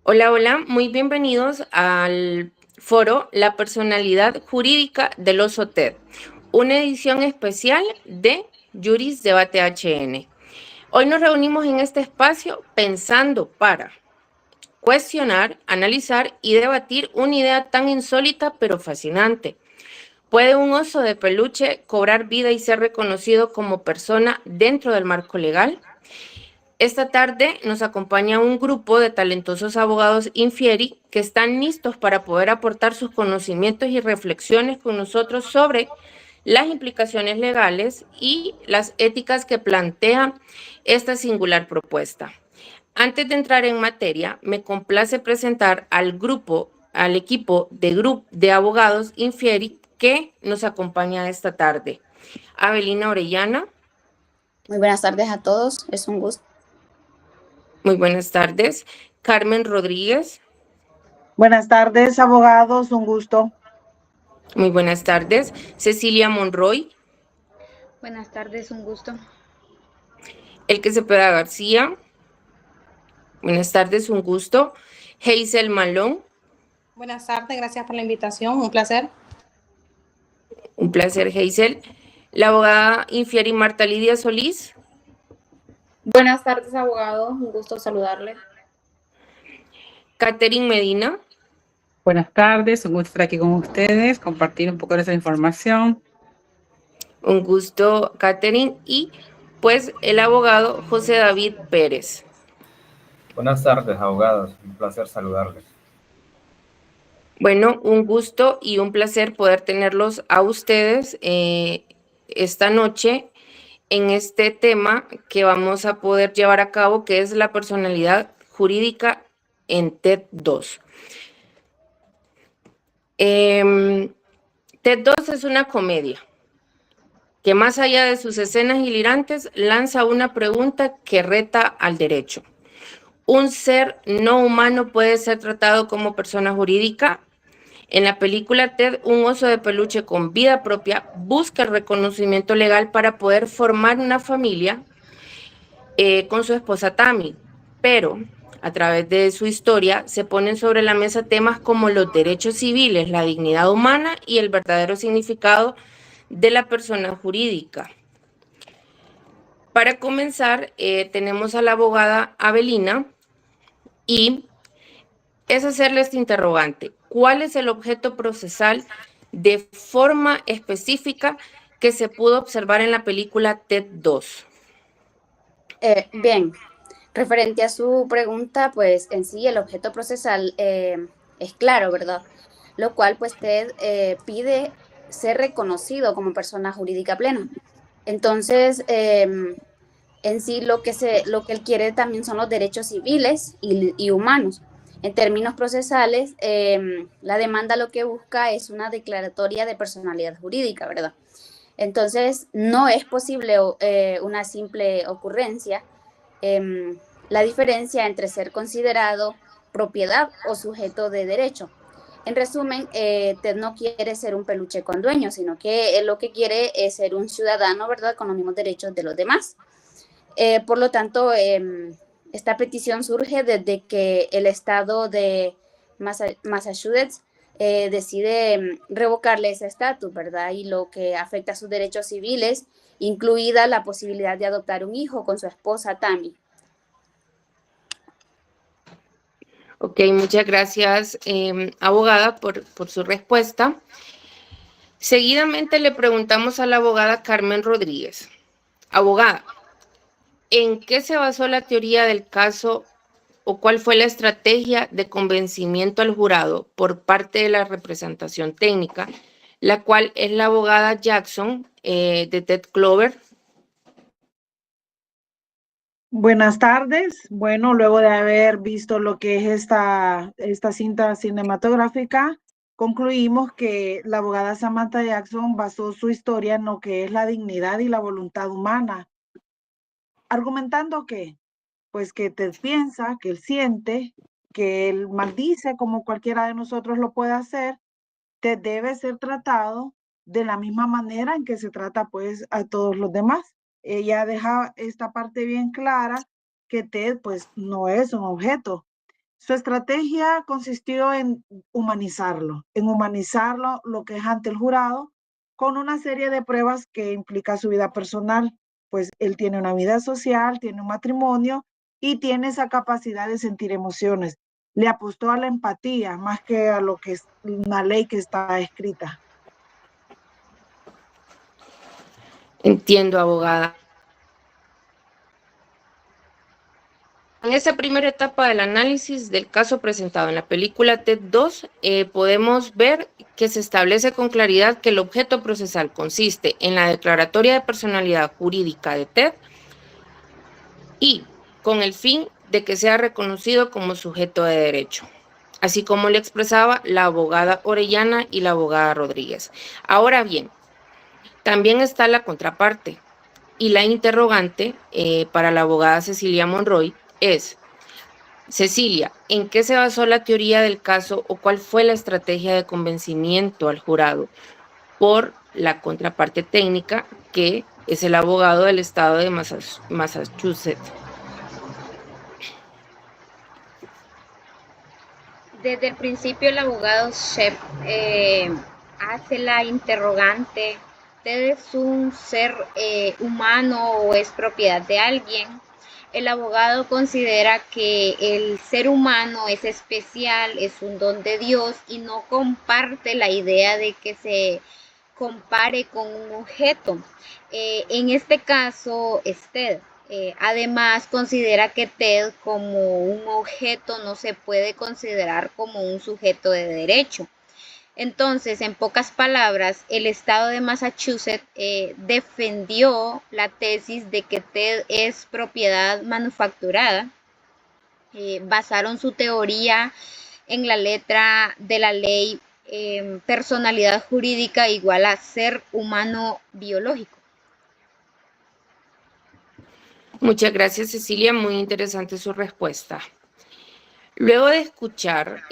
Hola, hola, muy bienvenidos al foro La personalidad jurídica del oso TED, una edición especial de Juris Debate HN. Hoy nos reunimos en este espacio pensando para cuestionar, analizar y debatir una idea tan insólita pero fascinante. ¿Puede un oso de peluche cobrar vida y ser reconocido como persona dentro del marco legal? Esta tarde nos acompaña un grupo de talentosos abogados Infieri que están listos para poder aportar sus conocimientos y reflexiones con nosotros sobre las implicaciones legales y las éticas que plantea esta singular propuesta. Antes de entrar en materia, me complace presentar al equipo de abogados Infieri que nos acompaña esta tarde. Avelina Orellana. Muy buenas tardes a todos, es un gusto. Muy buenas tardes. Carmen Rodríguez. Buenas tardes, abogados, un gusto. Muy buenas tardes. Cecilia Monroy. Buenas tardes, un gusto. Elke Cepeda García. Buenas tardes, un gusto. Hazel Malón. Buenas tardes, gracias por la invitación, un placer. Un placer, Hazel. La abogada Infieri Marta Lidia Solís. Buenas tardes, abogados, un gusto saludarles. Catherine Medina. Buenas tardes, un gusto estar aquí con ustedes, compartir un poco de esa información. Un gusto, Catherine. Y pues el abogado José David Pérez. Buenas tardes, abogados, un placer saludarles. Bueno, un gusto y un placer poder tenerlos a ustedes esta noche en este tema que vamos a poder llevar a cabo, que es la personalidad jurídica en TED 2. TED 2 es una comedia que más allá de sus escenas hilarantes lanza una pregunta que reta al derecho. ¿Un ser no humano puede ser tratado como persona jurídica? En la película TED, un oso de peluche con vida propia busca el reconocimiento legal para poder formar una familia con su esposa Tammy, pero a través de su historia se ponen sobre la mesa temas como los derechos civiles, la dignidad humana y el verdadero significado de la persona jurídica. Para comenzar, tenemos a la abogada Avelina y es hacerle este interrogante. ¿Cuál es el objeto procesal de forma específica que se pudo observar en la película TED 2? Bien, referente a su pregunta, pues en sí el objeto procesal es claro, ¿verdad? Lo cual pues usted pide ser reconocido como persona jurídica plena. Entonces, en sí lo que él quiere también son los derechos civiles y humanos. En términos procesales, la demanda lo que busca es una declaratoria de personalidad jurídica, ¿verdad? Entonces, no es posible una simple ocurrencia. La diferencia entre ser considerado propiedad o sujeto de derecho. En resumen, Ted no quiere ser un peluche con dueño, sino que él lo que quiere es ser un ciudadano, ¿verdad?, con los mismos derechos de los demás. Por lo tanto, esta petición surge desde que el estado de Massachusetts decide revocarle ese estatus, ¿verdad? Y lo que afecta a sus derechos civiles, incluida la posibilidad de adoptar un hijo con su esposa Tammy. Ok, muchas gracias, abogada, por su respuesta. Seguidamente le preguntamos a la abogada Carmen Rodríguez. Abogada, ¿en qué se basó la teoría del caso o cuál fue la estrategia de convencimiento al jurado por parte de la representación técnica, la cual es la abogada Jackson de Ted Clover? Buenas tardes. Bueno, luego de haber visto lo que es esta cinta cinematográfica, concluimos que la abogada Samantha Jackson basó su historia en lo que es la dignidad y la voluntad humana, argumentando que, pues que Ted piensa, que él siente, que él maldice como cualquiera de nosotros lo puede hacer, Ted debe ser tratado de la misma manera en que se trata pues a todos los demás. Ella deja esta parte bien clara, que Ted pues no es un objeto. Su estrategia consistió en humanizarlo lo que es ante el jurado, con una serie de pruebas que implica su vida personal, pues él tiene una vida social, tiene un matrimonio y tiene esa capacidad de sentir emociones. Le apostó a la empatía más que a lo que es una ley que está escrita. Entiendo, abogada. En esta primera etapa del análisis del caso presentado en la película TED 2, podemos ver que se establece con claridad que el objeto procesal consiste en la declaratoria de personalidad jurídica de TED y con el fin de que sea reconocido como sujeto de derecho, así como le expresaba la abogada Orellana y la abogada Rodríguez. Ahora bien, también está la contraparte y la interrogante para la abogada Cecilia Monroy es: Cecilia, ¿en qué se basó la teoría del caso o cuál fue la estrategia de convencimiento al jurado por la contraparte técnica, que es el abogado del estado de Massachusetts? Desde el principio el abogado Shep hace la interrogante: ¿usted es un ser humano o es propiedad de alguien? El abogado considera que el ser humano es especial, es un don de Dios y no comparte la idea de que se compare con un objeto. En este caso es TED. Además, considera que TED como un objeto no se puede considerar como un sujeto de derecho. Entonces, en pocas palabras, el estado de Massachusetts defendió la tesis de que TED es propiedad manufacturada. Basaron su teoría en la letra de la ley personalidad jurídica igual a ser humano biológico. Muchas gracias, Cecilia. Muy interesante su respuesta. Luego de escuchar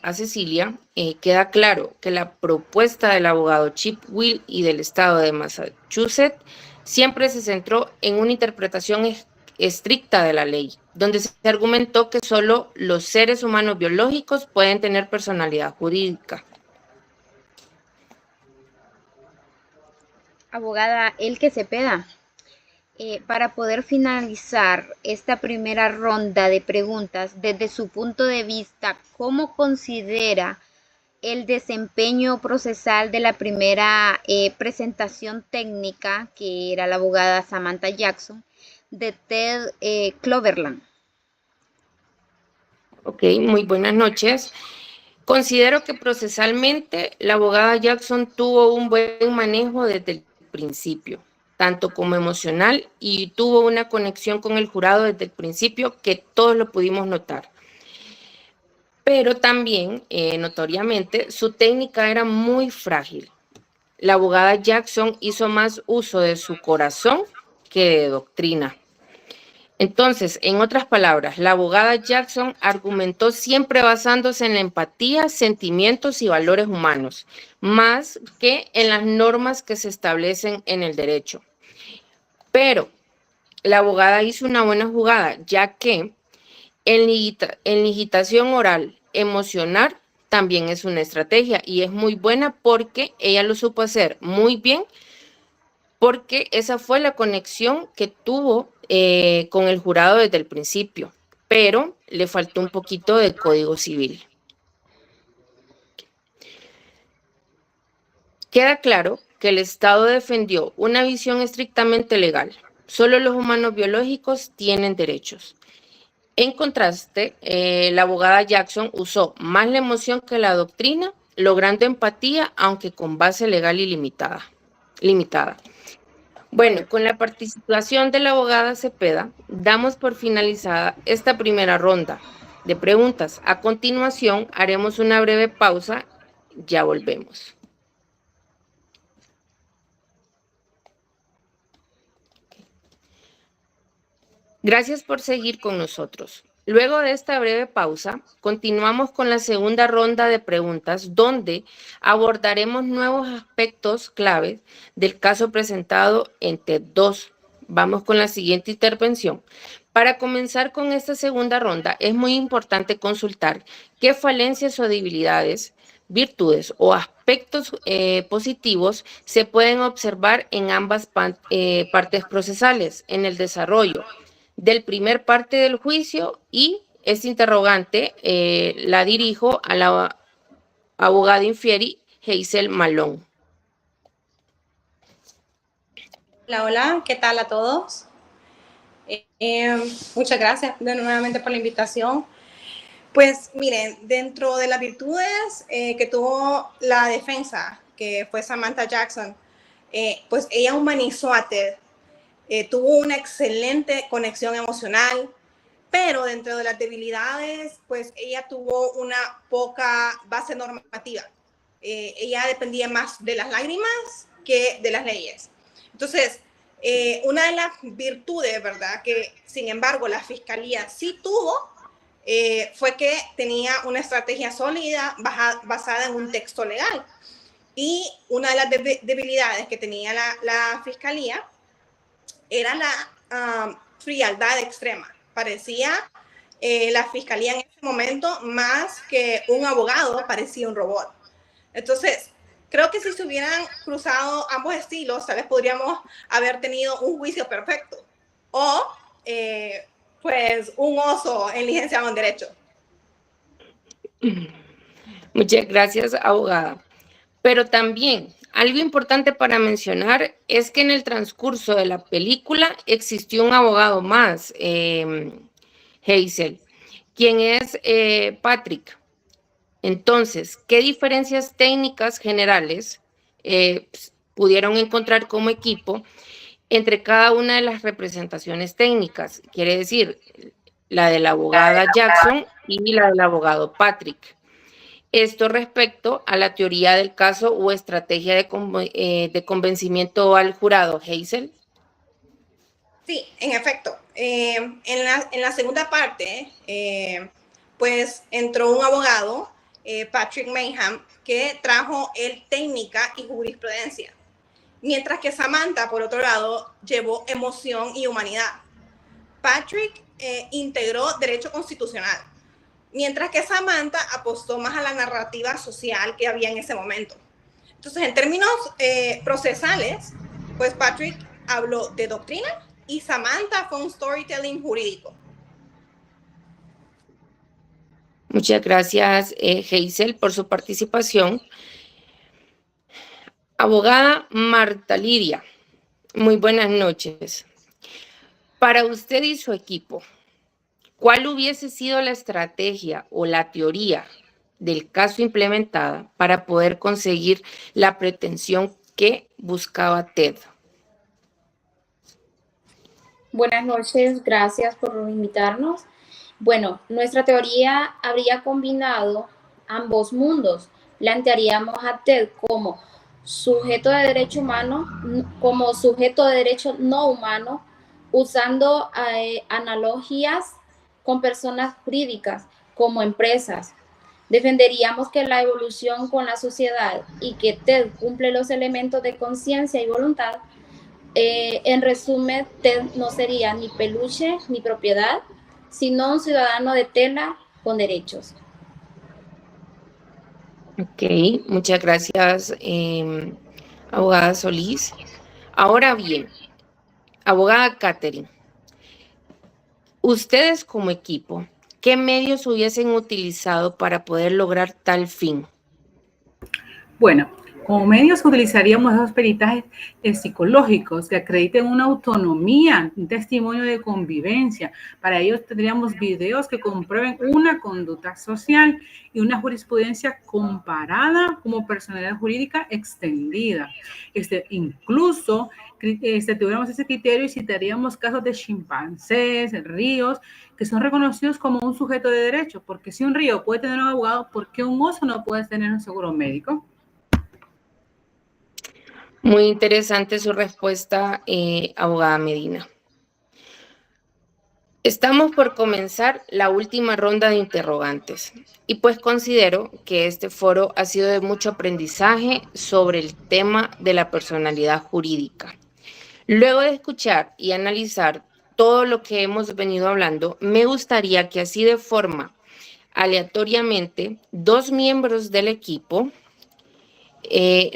a Cecilia, queda claro que la propuesta del abogado Chip Will y del estado de Massachusetts siempre se centró en una interpretación estricta de la ley, donde se argumentó que solo los seres humanos biológicos pueden tener personalidad jurídica. Abogada Elke Cepeda, para poder finalizar esta primera ronda de preguntas, desde su punto de vista, ¿cómo considera el desempeño procesal de la primera presentación técnica, que era la abogada Samantha Jackson, de Ted Cloverland? Ok, muy buenas noches. Considero que procesalmente la abogada Jackson tuvo un buen manejo desde el principio, tanto como emocional, y tuvo una conexión con el jurado desde el principio que todos lo pudimos notar. Pero también, notoriamente, su técnica era muy frágil. La abogada Jackson hizo más uso de su corazón que de doctrina. Entonces, en otras palabras, la abogada Jackson argumentó siempre basándose en la empatía, sentimientos y valores humanos, más que en las normas que se establecen en el derecho. Pero la abogada hizo una buena jugada, ya que en digitación oral emocional también es una estrategia y es muy buena porque ella lo supo hacer muy bien, porque esa fue la conexión que tuvo con el jurado desde el principio, pero le faltó un poquito de código civil. Queda claro que el Estado defendió una visión estrictamente legal. Solo los humanos biológicos tienen derechos. En contraste, la abogada Jackson usó más la emoción que la doctrina, logrando empatía, aunque con base legal limitada. Bueno, con la participación de la abogada Cepeda, damos por finalizada esta primera ronda de preguntas. A continuación, haremos una breve pausa. Ya volvemos. Gracias por seguir con nosotros. Luego de esta breve pausa, continuamos con la segunda ronda de preguntas, donde abordaremos nuevos aspectos claves del caso presentado en TED 2, vamos con la siguiente intervención. Para comenzar con esta segunda ronda, es muy importante consultar qué falencias o debilidades, virtudes o aspectos positivos se pueden observar en ambas partes procesales, en el desarrollo del primer parte del juicio, y esta interrogante la dirijo a la abogada Infieri Hazel Malón. Hola, hola, ¿qué tal a todos? Muchas gracias nuevamente por la invitación. Pues miren, dentro de las virtudes que tuvo la defensa, que fue Samantha Jackson, pues ella humanizó a Ted, tuvo una excelente conexión emocional, pero dentro de las debilidades, pues ella tuvo una poca base normativa. Ella dependía más de las lágrimas que de las leyes. Entonces, una de las virtudes, ¿verdad?, que sin embargo la fiscalía sí tuvo, fue que tenía una estrategia sólida basada en un texto legal. Y una de las debilidades que tenía la fiscalía era la frialdad extrema. Parecía la fiscalía en ese momento, más que un abogado, parecía un robot. Entonces, creo que si se hubieran cruzado ambos estilos, tal vez podríamos haber tenido un juicio perfecto. O, pues, un oso en licenciado en Derecho. Muchas gracias, abogada. Pero también, algo importante para mencionar es que en el transcurso de la película existió un abogado más, Hazel, quien es Patrick. Entonces, ¿qué diferencias técnicas generales pudieron encontrar como equipo entre cada una de las representaciones técnicas? Quiere decir, la de la abogada Jackson y la del abogado Patrick. Esto respecto a la teoría del caso o estrategia de convencimiento al jurado, Hazel. Sí, en efecto. En la segunda parte, pues entró un abogado, Patrick Mayhem, que trajo el técnica y jurisprudencia, mientras que Samantha, por otro lado, llevó emoción y humanidad. Patrick integró derecho constitucional, mientras que Samantha apostó más a la narrativa social que había en ese momento. Entonces, en términos procesales, pues Patrick habló de doctrina y Samantha fue un storytelling jurídico. Muchas gracias, Hazel, por su participación. Abogada Marta Lidia, muy buenas noches. Para usted y su equipo, ¿cuál hubiese sido la estrategia o la teoría del caso implementada para poder conseguir la pretensión que buscaba Ted? Buenas noches, gracias por invitarnos. Bueno, nuestra teoría habría combinado ambos mundos. Plantearíamos a Ted como sujeto de derecho humano, como sujeto de derecho no humano, usando analogías con personas jurídicas como empresas. Defenderíamos que la evolución con la sociedad y que Ted cumple los elementos de conciencia y voluntad. En resumen, Ted no sería ni peluche ni propiedad, sino un ciudadano de tela con derechos. Ok, muchas gracias, abogada Solís. Ahora bien, abogada Catherine, ustedes como equipo, ¿qué medios hubiesen utilizado para poder lograr tal fin? Bueno, como medios utilizaríamos esos peritajes psicológicos que acrediten una autonomía, un testimonio de convivencia. Para ello tendríamos videos que comprueben una conducta social y una jurisprudencia comparada como personalidad jurídica extendida. Incluso tuviéramos ese criterio y citaríamos casos de chimpancés, ríos, que son reconocidos como un sujeto de derecho, porque si un río puede tener un abogado, ¿por qué un oso no puede tener un seguro médico? Muy interesante su respuesta, abogada Medina. Estamos por comenzar la última ronda de interrogantes y pues considero que este foro ha sido de mucho aprendizaje sobre el tema de la personalidad jurídica. Luego de escuchar y analizar todo lo que hemos venido hablando, me gustaría que así de forma aleatoriamente 2 miembros del equipo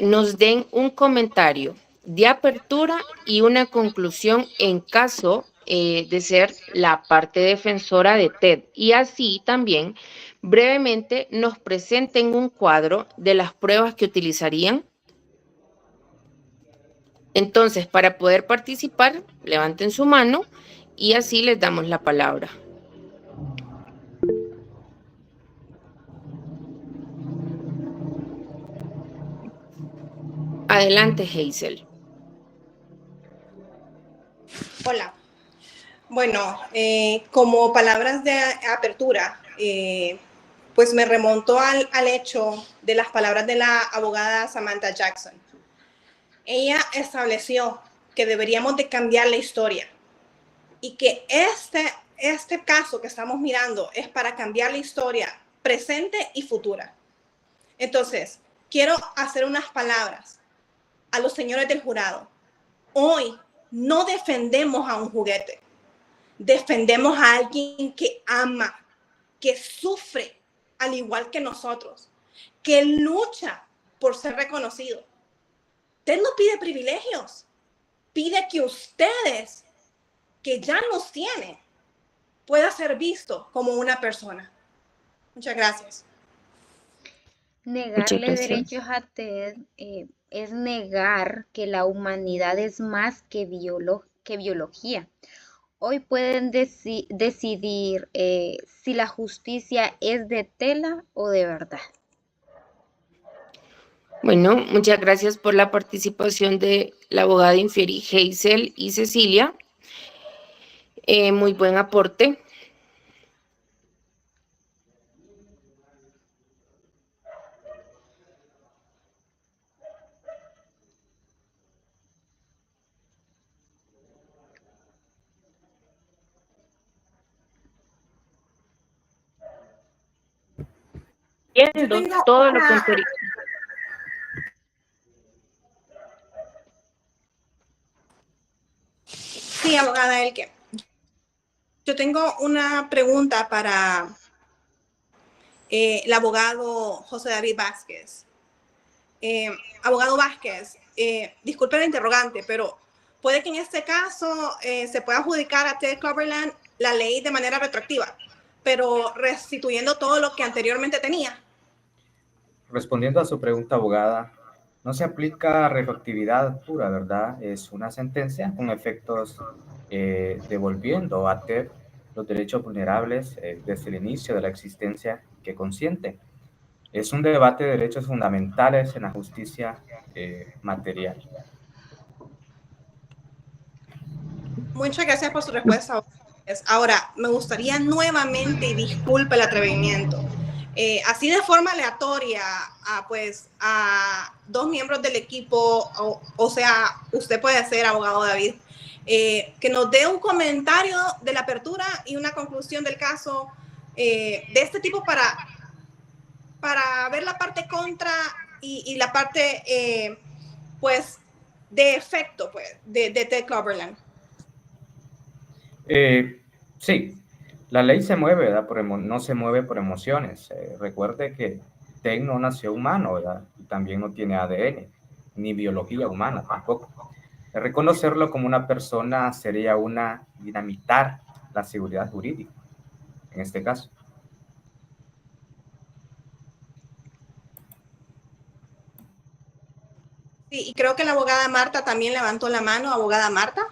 nos den un comentario de apertura y una conclusión en caso de ser la parte defensora de TED. Y así también brevemente nos presenten un cuadro de las pruebas que utilizarían. Entonces, para poder participar, levanten su mano y así les damos la palabra. Adelante, Hazel. Hola. Bueno, como palabras de apertura, pues me remonto al hecho de las palabras de la abogada Samantha Jackson. Ella estableció que deberíamos de cambiar la historia y que este caso que estamos mirando es para cambiar la historia presente y futura. Entonces, quiero hacer unas palabras a los señores del jurado. Hoy no defendemos a un juguete, defendemos a alguien que ama, que sufre al igual que nosotros, que lucha por ser reconocido. Usted no pide privilegios, pide que ustedes, que ya los tienen, pueda ser visto como una persona. Muchas gracias. Negarle derechos a TED es negar que la humanidad es más que biología. Hoy pueden decidir si la justicia es de tela o de verdad. Bueno, muchas gracias por la participación de la abogada Infieri, Hazel y Cecilia. Muy buen aporte. Todo lo contrario. Sí, abogada Elke. Yo tengo una pregunta para el abogado José David Vázquez. Abogado Vázquez, disculpe la interrogante, pero puede que en este caso se pueda adjudicar a Ted Cloverland la ley de manera retroactiva, pero restituyendo todo lo que anteriormente tenía. Respondiendo a su pregunta, abogada, no se aplica retroactividad pura, ¿verdad? Es una sentencia con efectos devolviendo a TED los derechos vulnerables desde el inicio de la existencia que consiente. Es un debate de derechos fundamentales en la justicia material. Muchas gracias por su respuesta. Ahora, me gustaría nuevamente, y disculpe el atrevimiento, así de forma aleatoria, a 2 miembros del equipo, o sea, usted puede ser, abogado David, que nos dé un comentario de la apertura y una conclusión del caso de este tipo para ver la parte contra y la parte, pues, de efecto, pues, de Ted Cloverland. Sí, la ley se mueve, ¿verdad? No se mueve por emociones. Recuerde que Ted no nació humano, ¿verdad? Y también no tiene ADN, ni biología humana tampoco. Reconocerlo como una persona sería dinamitar la seguridad jurídica, en este caso. Sí, y creo que la abogada Marta también levantó la mano. Abogada Marta.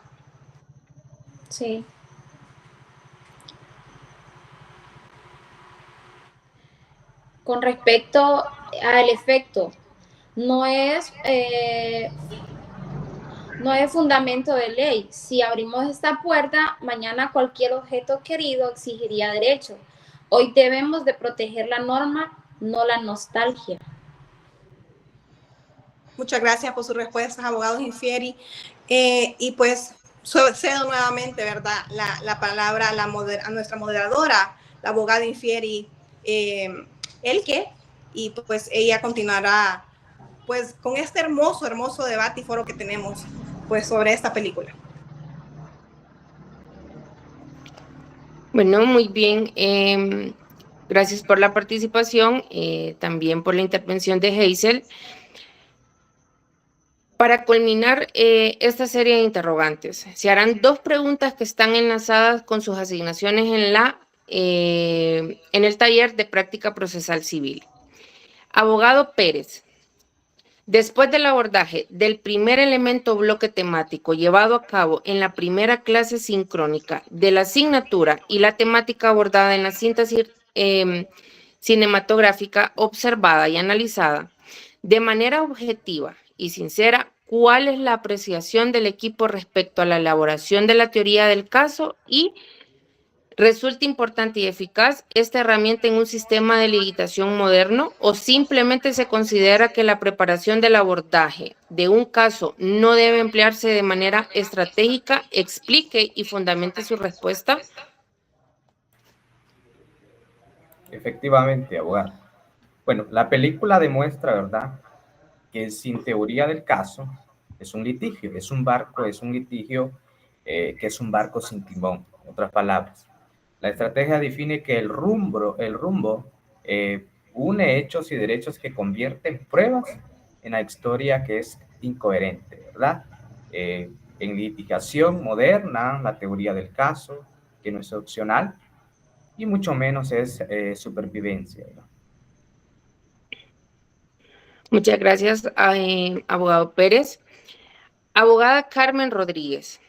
Sí. Con respecto al efecto, no es fundamento de ley. Si abrimos esta puerta, mañana cualquier objeto querido exigiría derechos. Hoy debemos de proteger la norma, no la nostalgia. Muchas gracias por sus respuestas, abogados Infieri. Y pues cedo nuevamente, ¿verdad?, la palabra a nuestra moderadora, la abogada Infieri Elke, y pues ella continuará pues con este hermoso debate y foro que tenemos. pues sobre esta película. Bueno, muy bien. Gracias por la participación, también por la intervención de Hazel. Para culminar esta serie de interrogantes, se harán 2 preguntas que están enlazadas con sus asignaciones en el taller de práctica procesal civil. Abogado Pérez, después del abordaje del primer elemento bloque temático llevado a cabo en la primera clase sincrónica de la asignatura y la temática abordada en la síntesis cinematográfica observada y analizada, de manera objetiva y sincera, ¿cuál es la apreciación del equipo respecto a la elaboración de la teoría del caso y resulta importante y eficaz esta herramienta en un sistema de litigación moderno o simplemente se considera que la preparación del abordaje de un caso no debe emplearse de manera estratégica? Explique y fundamente su respuesta. Efectivamente, abogado. Bueno, la película demuestra, ¿verdad?, que sin teoría del caso es un litigio, es un litigio que es un barco sin timón, en otras palabras. La estrategia define que el rumbo une hechos y derechos que convierten pruebas en la historia que es incoherente, ¿verdad? En litigación moderna, la teoría del caso, que no es opcional, y mucho menos es supervivencia, ¿verdad? Muchas gracias, abogado Pérez. Abogada Carmen Rodríguez.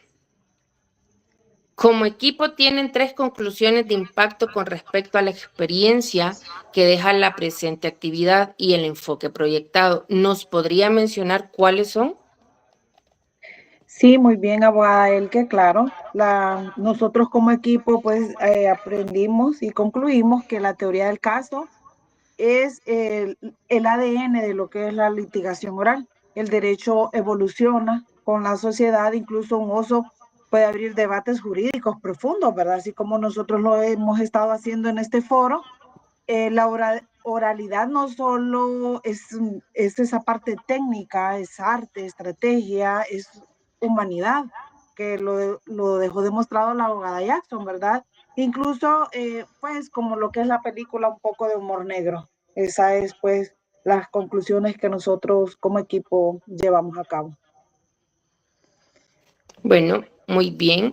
Como equipo tienen 3 conclusiones de impacto con respecto a la experiencia que deja la presente actividad y el enfoque proyectado. ¿Nos podría mencionar cuáles son? Sí, muy bien, abogada Elke, claro. Nosotros como equipo pues aprendimos y concluimos que la teoría del caso es el ADN de lo que es la litigación oral. El derecho evoluciona con la sociedad, incluso un oso puede abrir debates jurídicos profundos, ¿verdad? Así como nosotros lo hemos estado haciendo en este foro. La oralidad no solo es esa parte técnica, es arte, estrategia, es humanidad, que lo dejó demostrado la abogada Jackson, ¿verdad? Incluso, pues, como lo que es la película, un poco de humor negro. Esa es, pues, las conclusiones que nosotros como equipo llevamos a cabo. Bueno, muy bien.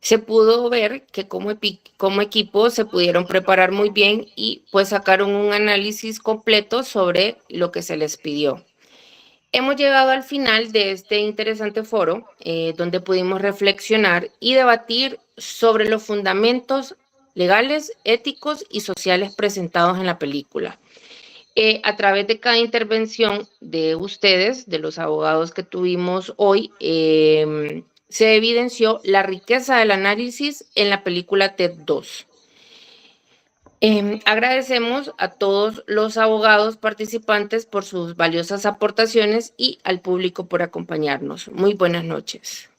Se pudo ver que como equipo se pudieron preparar muy bien y pues sacaron un análisis completo sobre lo que se les pidió. Hemos llegado al final de este interesante foro donde pudimos reflexionar y debatir sobre los fundamentos legales, éticos y sociales presentados en la película. A través de cada intervención de ustedes, de los abogados que tuvimos hoy, se evidenció la riqueza del análisis en la película TED 2. Agradecemos a todos los abogados participantes por sus valiosas aportaciones y al público por acompañarnos. Muy buenas noches.